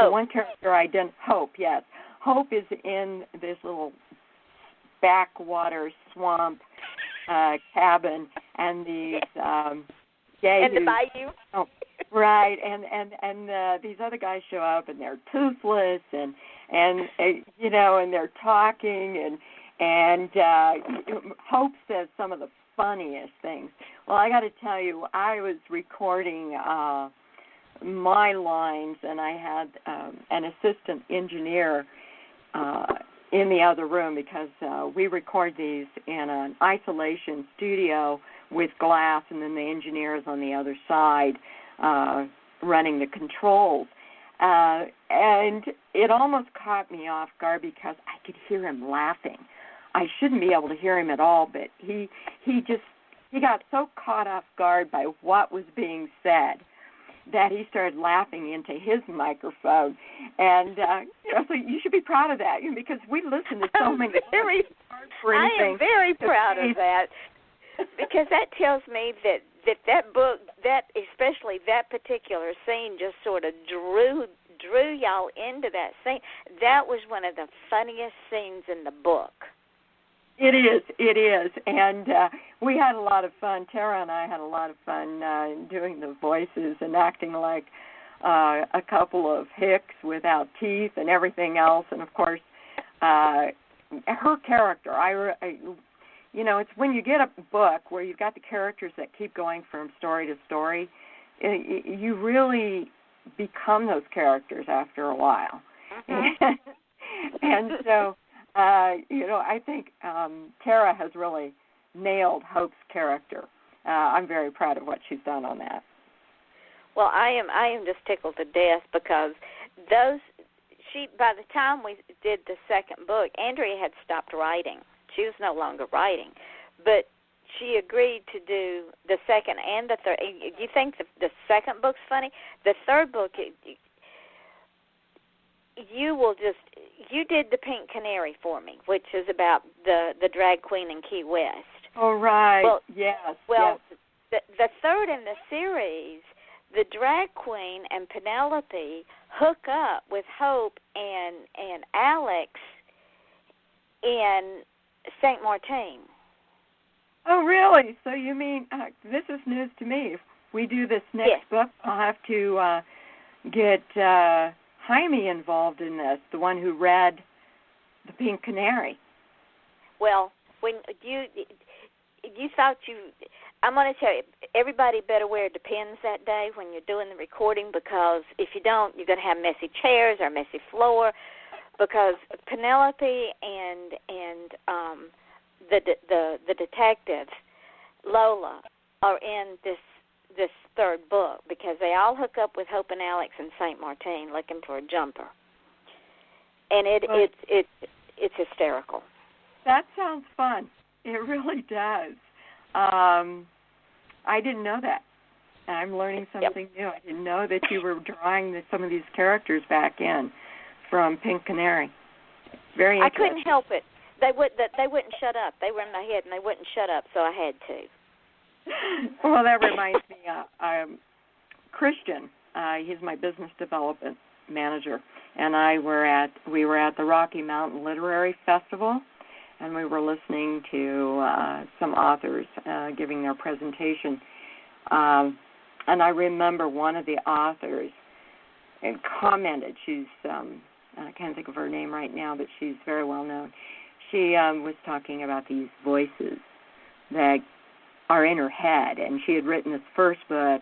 The one character I didn't, Hope, yes. Hope is in this little backwater swamp cabin, and these gays. And the bayou. Oh, right, and these other guys show up, and they're toothless, and you know, and they're talking, and Hope says some of the funniest things. Well, I got to tell you, I was recording my lines, and I had an assistant engineer in the other room because we record these in an isolation studio with glass, and then the engineer is on the other side running the controls. And it almost caught me off guard because I could hear him laughing. I shouldn't be able to hear him at all, but he got so caught off guard by what was being said that he started laughing into his microphone. And so you should be proud of that, because we listen to so many I am very proud of that, because that tells me that book, that especially that particular scene, just sort of drew y'all into that scene. That was one of the funniest scenes in the book. It is, and we had a lot of fun. Tara and I had a lot of fun doing the voices and acting like a couple of hicks without teeth and everything else. And of course, her character. It's when you get a book where you've got the characters that keep going from story to story, you really become those characters after a while. Mm-hmm. And so. I think Tara has really nailed Hope's character. I'm very proud of what she's done on that. Well, I am just tickled to death because by the time we did the second book, Andrea had stopped writing. She was no longer writing, but she agreed to do the second and the third. You think the second book's funny? The third book, you did the Pink Canary for me, which is about the drag queen in Key West. Oh, right. Well, yes. Well, yes. The third in the series, the drag queen and Penelope hook up with Hope and Alex in St. Martin. Oh, really? So you mean, this is news to me. If we do this next book, I'll have to get Jaime involved in this, the one who read the Pink Canary. Well, when you thought I'm going to tell you, everybody better wear Depends that day when you're doing the recording, because if you don't, you're going to have messy chairs or messy floor, because Penelope and the detective Lola are in this third book, because they all hook up with Hope and Alex in St. Martin looking for a jumper, and it's hysterical. That sounds fun. It really does. I didn't know that. I'm learning something new. I didn't know that you were drawing some of these characters back in from Pink Canary. Very interesting. I couldn't help it. They wouldn't shut up. They were in my head, and they wouldn't shut up, so I had to. Well, that reminds me, Christian, he's my business development manager, and we were at the Rocky Mountain Literary Festival, and we were listening to some authors giving their presentation. And I remember one of the authors commented, she's, I can't think of her name right now, but she's very well known. She was talking about these voices that are in her head, and she had written this first book,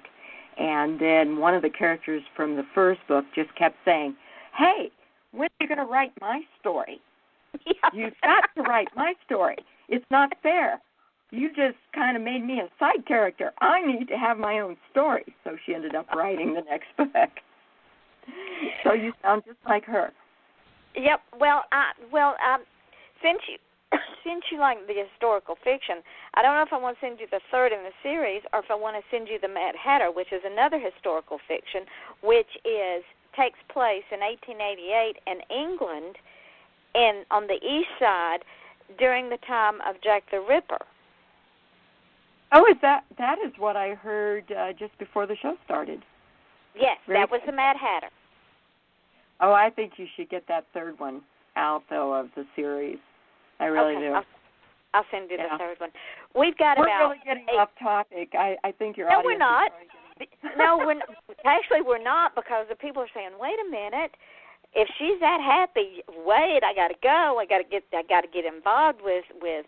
and then one of the characters from the first book just kept saying, "Hey, when are you going to write my story? Yeah. You've got to write my story. It's not fair. You just kind of made me a side character. I need to have my own story." So she ended up writing the next book. So you sound just like her. Yep. Well, since you like the historical fiction, I don't know if I want to send you the third in the series or if I want to send you the Mad Hatter, which is another historical fiction, which takes place in 1888 in England, on the east side during the time of Jack the Ripper. Oh, that is what I heard just before the show started. Yes, that was the Mad Hatter. Oh, I think you should get that third one out, though, of the series. I really do. I'll send you the third one. We're about really getting off topic. I think your No, audience we're not. No, we're not, because the people are saying, "Wait a minute. If she's that happy, wait, I got to go. I got to get involved with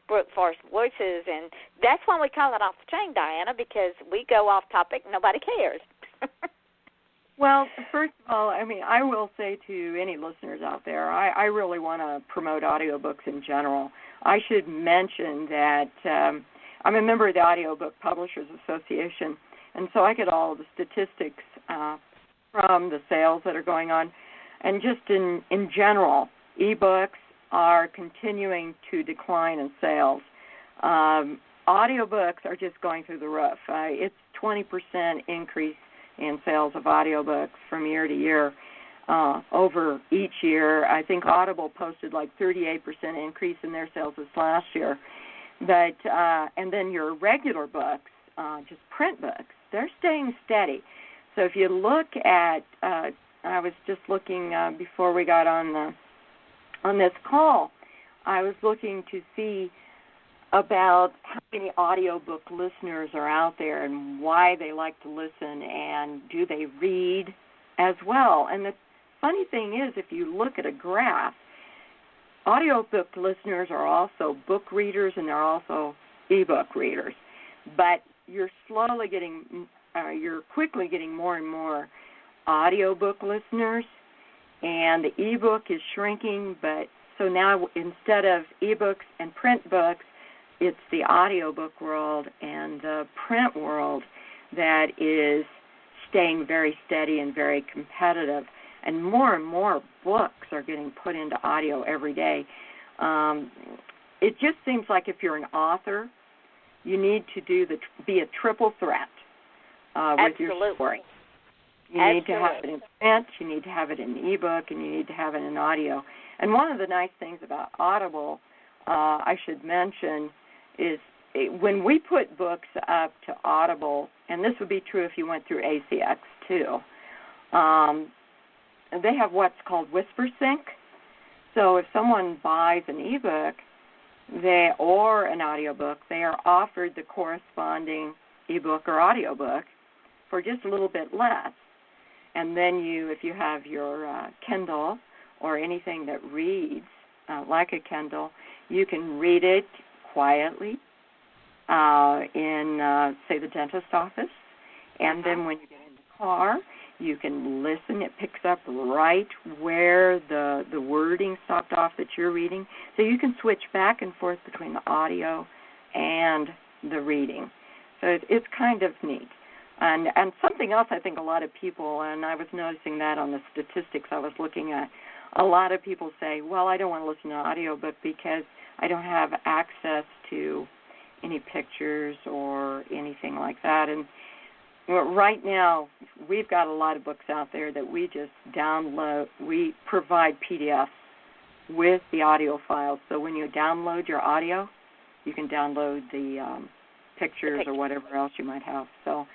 Brookforest Voices," and that's why we call it Off the Chain, Diana, because we go off topic, nobody cares. Well, first of all, I mean, I will say to any listeners out there, I really want to promote audiobooks in general. I should mention that I'm a member of the Audiobook Publishers Association, and so I get all of the statistics from the sales that are going on. And just in general, ebooks are continuing to decline in sales. Audiobooks are just going through the roof. It's 20% increase in sales of audiobooks from year to year. Over each year, I think Audible posted like 38% increase in their sales this last year. But and then your regular books, just print books, they're staying steady. So if you look at, I was just looking before we got on this call, I was looking to see about how many audiobook listeners are out there and why they like to listen, and do they read as well. And the funny thing is, if you look at a graph, audiobook listeners are also book readers and they're also ebook readers. But you're quickly getting more and more audiobook listeners, and the ebook is shrinking. But so now, instead of ebooks and print books, it's the audiobook world and the print world that is staying very steady and very competitive. And more books are getting put into audio every day. It just seems like if you're an author, you need to be a triple threat with your story. You need to have it in print, you need to have it in ebook, and you need to have it in audio. And one of the nice things about Audible, I should mention, is when we put books up to Audible, and this would be true if you went through ACX too, they have what's called Whisper Sync. So if someone buys an ebook or an audiobook, they are offered the corresponding ebook or audiobook for just a little bit less. And then if you have your Kindle or anything that reads like a Kindle, you can read it quietly in, say, the dentist's office. And then when you get in the car, you can listen. It picks up right where the wording stopped off that you're reading. So you can switch back and forth between the audio and the reading. So it's kind of neat. And something else I think a lot of people, and I was noticing that on the statistics I was looking at, a lot of people say, well, I don't want to listen to an audiobook because I don't have access to any pictures or anything like that. And right now, we've got a lot of books out there that we just download. We provide PDFs with the audio files. So when you download your audio, you can download the pictures or whatever else you might have. So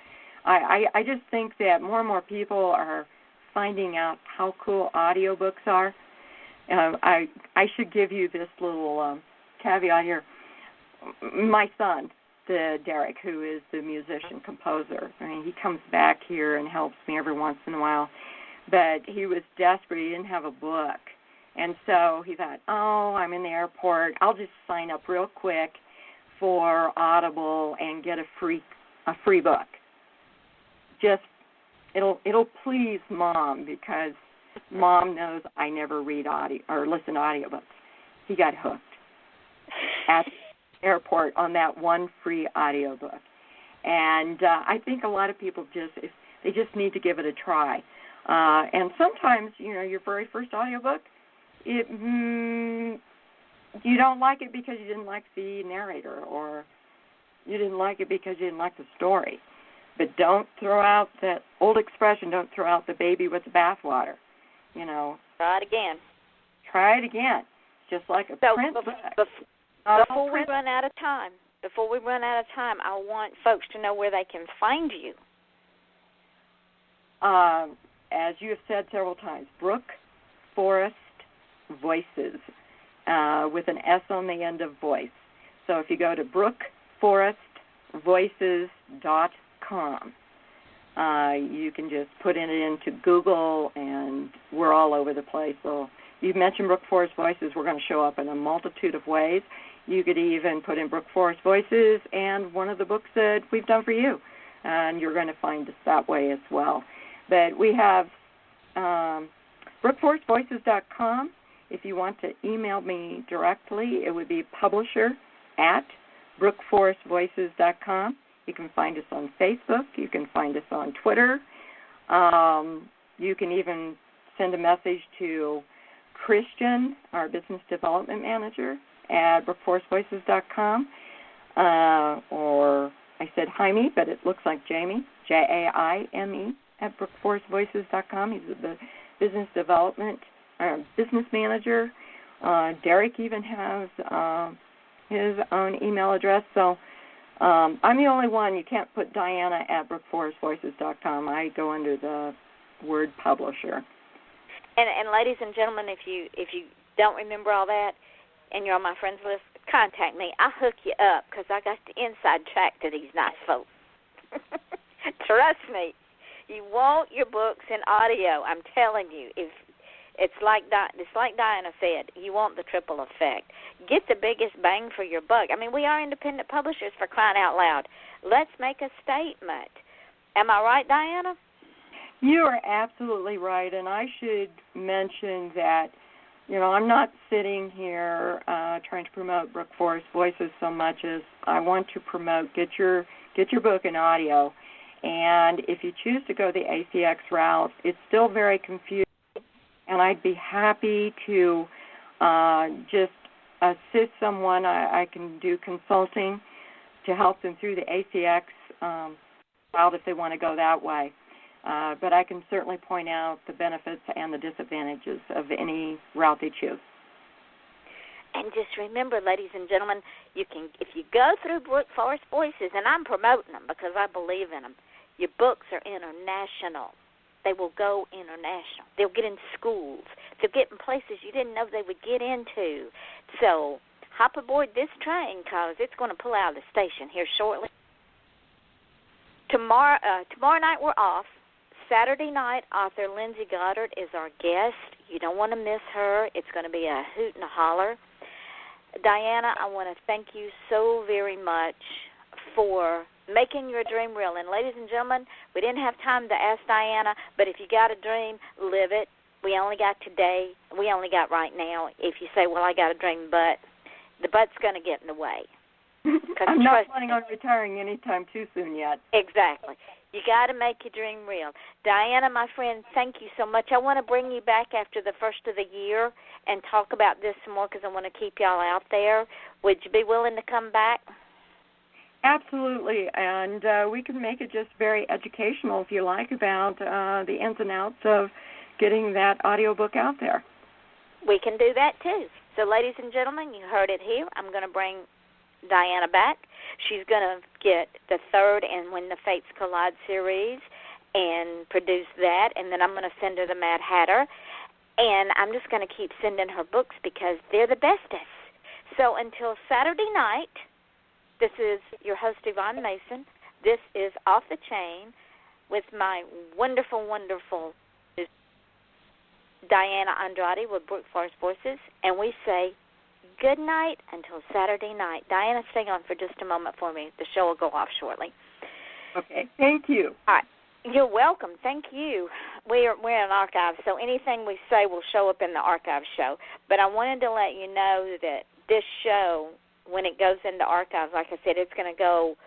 I just think that more and more people are finding out how cool audiobooks are. I should give you this little caveat here. My son, Derek, who is the musician composer, I mean, he comes back here and helps me every once in a while, but he was desperate. He didn't have a book. And so he thought, I'm in the airport. I'll just sign up real quick for Audible and get a free book. Just it'll please Mom, because Mom knows I never read audio or listen to audiobooks. He got hooked at the airport on that one free audiobook. And I think a lot of people they just need to give it a try. And sometimes, your very first audiobook, you don't like it because you didn't like the narrator, or you didn't like it because you didn't like the story. But don't throw out that old expression, don't throw out the baby with the bathwater. Try it again. Try it again. Just like a print book. Before we run out of time, I want folks to know where they can find you. As you have said several times, Brookforest Voices, with an S on the end of voice. So if you go to brookforestvoices.com, you can just put it into Google, and we're all over the place. So you've mentioned Brookforest Voices. We're going to show up in a multitude of ways. You could even put in Brookforest Voices and one of the books that we've done for you, and you're going to find us that way as well. But we have brookforestvoices.com. If you want to email me directly, it would be publisher@brookforestvoices.com. You can find us on Facebook. You can find us on Twitter. You can even send a message to Christian, our business development manager, at brookforestvoices.com. Or I said Jaime, but it looks like Jamie, Jaime, at brookforestvoices.com. He's the business development business manager. Derek even has his own email address. So I'm the only one. You can't put Diana at brookforestvoices.com. I go under the word publisher. And ladies and gentlemen, if you don't remember all that and you're on my friends list, contact me. I'll hook you up, because I got the inside track to these nice folks. Trust me. You want your books in audio. I'm telling you. It's like Diana said, you want the triple effect. Get the biggest bang for your buck. I mean, we are independent publishers, for crying out loud. Let's make a statement. Am I right, Diana? You are absolutely right, and I should mention that, I'm not sitting here trying to promote Brookforest Voices so much as I want to promote get your book in audio. And if you choose to go the ACX route, it's still very confusing, and I'd be happy to just assist someone. I can do consulting to help them through the ACX route if they want to go that way. But I can certainly point out the benefits and the disadvantages of any route they choose. And just remember, ladies and gentlemen, if you go through Brookforest Voices, and I'm promoting them because I believe in them, your books are international. They will go international. They'll get in schools. They'll get in places you didn't know they would get into. So hop aboard this train, because it's going to pull out of the station here shortly. Tomorrow night we're off. Saturday night, author Lindsay Goddard is our guest. You don't want to miss her. It's going to be a hoot and a holler. Diana, I want to thank you so very much for making your dream real. And ladies and gentlemen, we didn't have time to ask Diana, but if you got a dream, live it. We only got today. We only got right now. If you say, well, I got a dream, but the but's going to get in the way. I'm not planning on retiring anytime too soon yet. Exactly. You got to make your dream real. Diana, my friend, thank you so much. I want to bring you back after the first of the year and talk about this some more, because I want to keep y'all out there. Would you be willing to come back? Absolutely, and we can make it just very educational, if you like, about the ins and outs of getting that audiobook out there. We can do that, too. So, ladies and gentlemen, you heard it here. I'm going to bring Diana back. She's going to get the third and When the Fates Collide series and produce that, and then I'm going to send her the Mad Hatter. And I'm just going to keep sending her books because they're the bestest. So until Saturday night, this is your host, Yvonne Mason. This is Off the Chain with my wonderful, wonderful Diana Andrade with Brookforest Voices. And we say good night until Saturday night. Diana, stay on for just a moment for me. The show will go off shortly. Okay, thank you. All right. You're welcome. Thank you. We're an archive, so anything we say will show up in the archive show. But I wanted to let you know that this show, when it goes into archives, like I said, it's going to go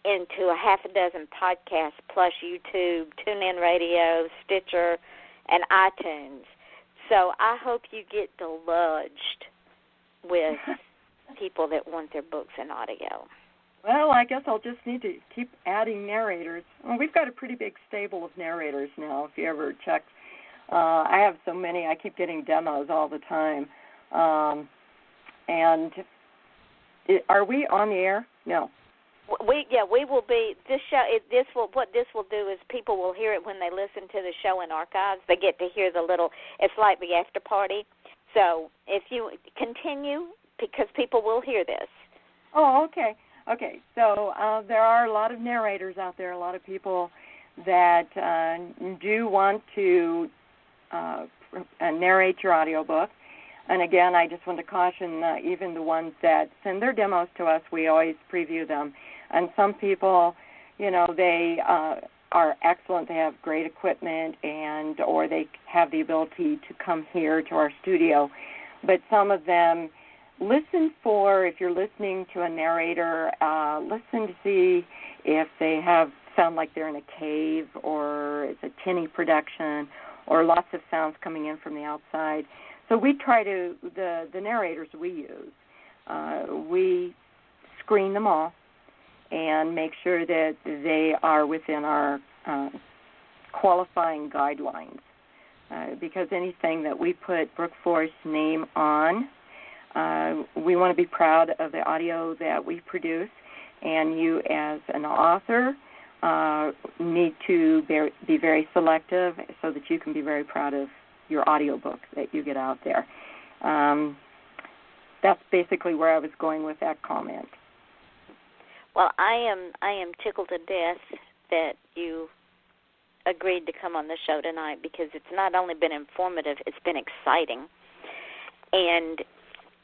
into a half a dozen podcasts plus YouTube, TuneIn Radio, Stitcher, and iTunes. So I hope you get deluged with people that want their books in audio. Well, I guess I'll just need to keep adding narrators. Well, we've got a pretty big stable of narrators now, if you ever check. I have so many, I keep getting demos all the time. Are we on the air? No. We will be. This show. What this will do is people will hear it when they listen to the show in archives. They get to hear the little. It's like the after party. So if you continue, because people will hear this. Oh, okay. Okay, so there are a lot of narrators out there, a lot of people that do want to narrate your audiobook. And again, I just want to caution even the ones that send their demos to us, we always preview them. And some people, they are excellent. They have great equipment or they have the ability to come here to our studio. But some of them, if you're listening to a narrator, listen to see if they sound like they're in a cave or it's a tinny production or lots of sounds coming in from the outside. So we try to, the narrators we use, we screen them all and make sure that they are within our qualifying guidelines. Because anything that we put Brookforest's name on, we want to be proud of the audio that we produce, and you as an author need to be very selective so that you can be very proud of your audiobook that you get out there. That's basically where I was going with that comment. Well, I am tickled to death that you agreed to come on the show tonight because it's not only been informative, it's been exciting. And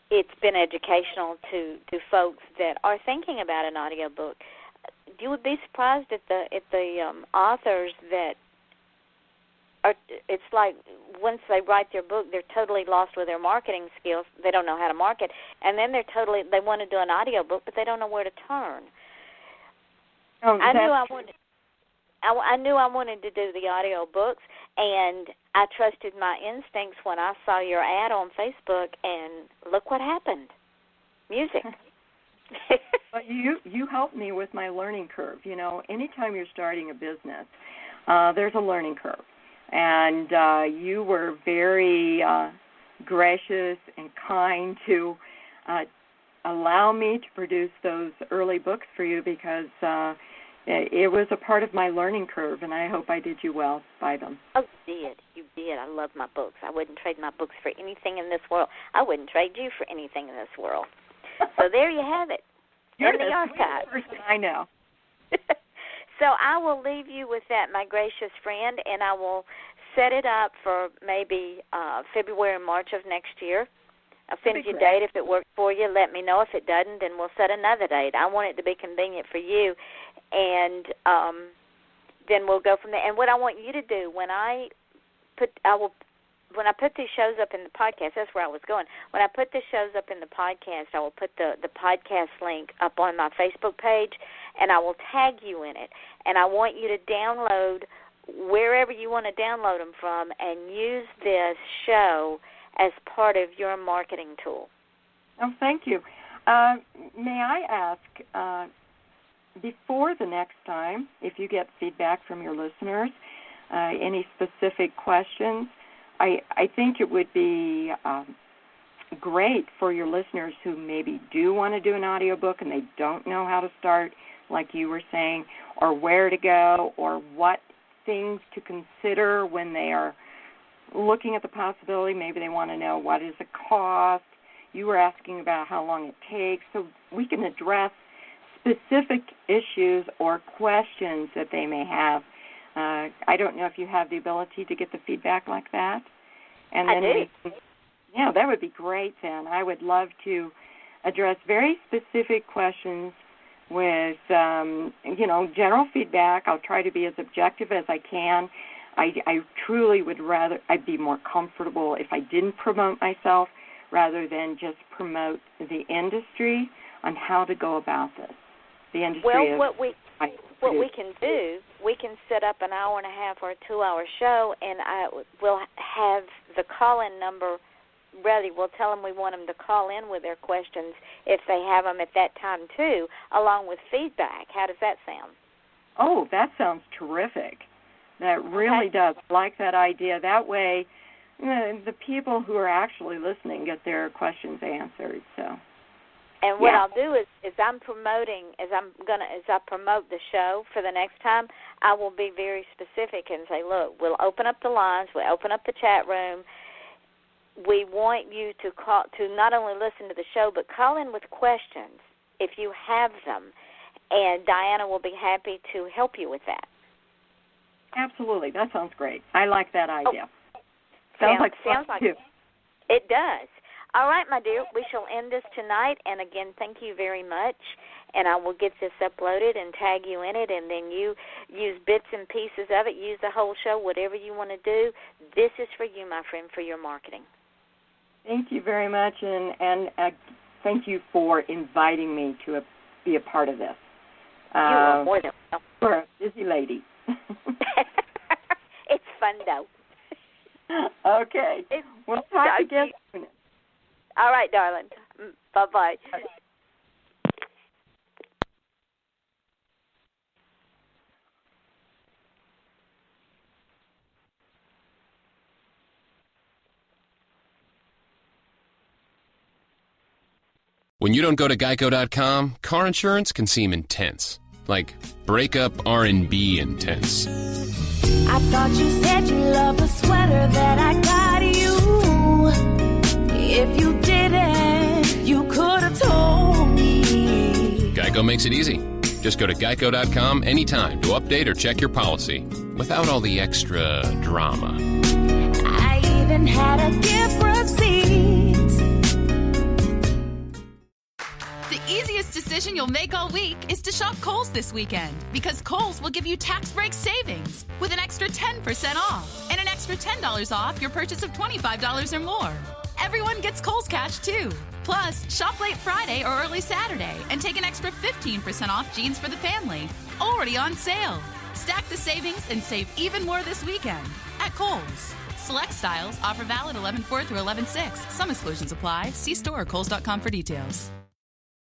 it's been educational to folks that are thinking about an audiobook. You would be surprised at the authors that are. It's like once they write their book, they're totally lost with their marketing skills. They don't know how to market, and then they want to do an audiobook, but they don't know where to turn. I knew I wanted to do the audio books, and I trusted my instincts when I saw your ad on Facebook, and look what happened. Music. But you helped me with my learning curve. Anytime you're starting a business, there's a learning curve. And you were very gracious and kind to allow me to produce those early books for you because it was a part of my learning curve, and I hope I did you well by them. Oh, you did. I love my books. I wouldn't trade my books for anything in this world. I wouldn't trade you for anything in this world. So there you have it. You're in the archive. Person I know. So I will leave you with that, my gracious friend, and I will set it up for maybe February, March of next year. I'll send you a date if it works for you. Let me know if it doesn't, and we'll set another date. I want it to be convenient for you, and then we'll go from there. And what I want you to do when I put these shows up in the podcast, that's where I was going. When I put the shows up in the podcast, I will put the podcast link up on my Facebook page, and I will tag you in it. And I want you to download wherever you want to download them from and use this show as part of your marketing tool. Oh, thank you. May I ask, before the next time, if you get feedback from your listeners, any specific questions, I think it would be great for your listeners who maybe do want to do an audiobook and they don't know how to start, like you were saying, or where to go, or what things to consider when they are looking at the possibility. Maybe they want to know what is the cost. You were asking about how long it takes. So we can address specific issues or questions that they may have. I don't know if you have the ability to get the feedback like that. And then I do. Yeah, that would be great then. I would love to address very specific questions with, general feedback. I'll try to be as objective as I can. I truly would rather, I'd be more comfortable if I didn't promote myself rather than just promote the industry on how to go about this. The industry what we can do, we can set up an hour and a half or a 2-hour show, and we'll have the call-in number ready. We'll tell them we want them to call in with their questions if they have them at that time too, along with feedback. How does that sound? Oh, that sounds terrific. That really does. I like that idea. That way, the people who are actually listening get their questions answered. So. And what I'll do is as I promote the show for the next time, I will be very specific and say, look, we'll open up the lines, we'll open up the chat room. We want you to call to not only listen to the show, but call in with questions if you have them, and Diana will be happy to help you with that. Absolutely, that sounds great. I like that idea. Sounds like too. It does. All right, my dear, we shall end this tonight, and again, thank you very much, and I will get this uploaded and tag you in it, and then you use bits and pieces of it, use the whole show, whatever you want to do. This is for you, my friend, for your marketing. Thank you very much, and thank you for inviting me to be a part of this. You are more than welcome. You're a busy lady. It's fun, though. Okay. We'll talk again soon. All right, darling. Bye-bye. When you don't go to Geico.com, car insurance can seem intense. Like breakup R&B intense. I thought you said you loved the sweater that I got you. If you didn't, you could have told me. Geico makes it easy. Just go to Geico.com anytime to update or check your policy without all the extra drama. I even had a gift receipt. The easiest decision you'll make all week is to shop Kohl's this weekend, because Kohl's will give you tax break savings with an extra 10% off and an extra $10 off your purchase of $25 or more. Everyone gets Kohl's Cash, too. Plus, shop late Friday or early Saturday and take an extra 15% off jeans for the family. Already on sale. Stack the savings and save even more this weekend at Kohl's. Select styles. Offer valid 11/4 through 11/6. Some exclusions apply. See store or Kohls.com for details.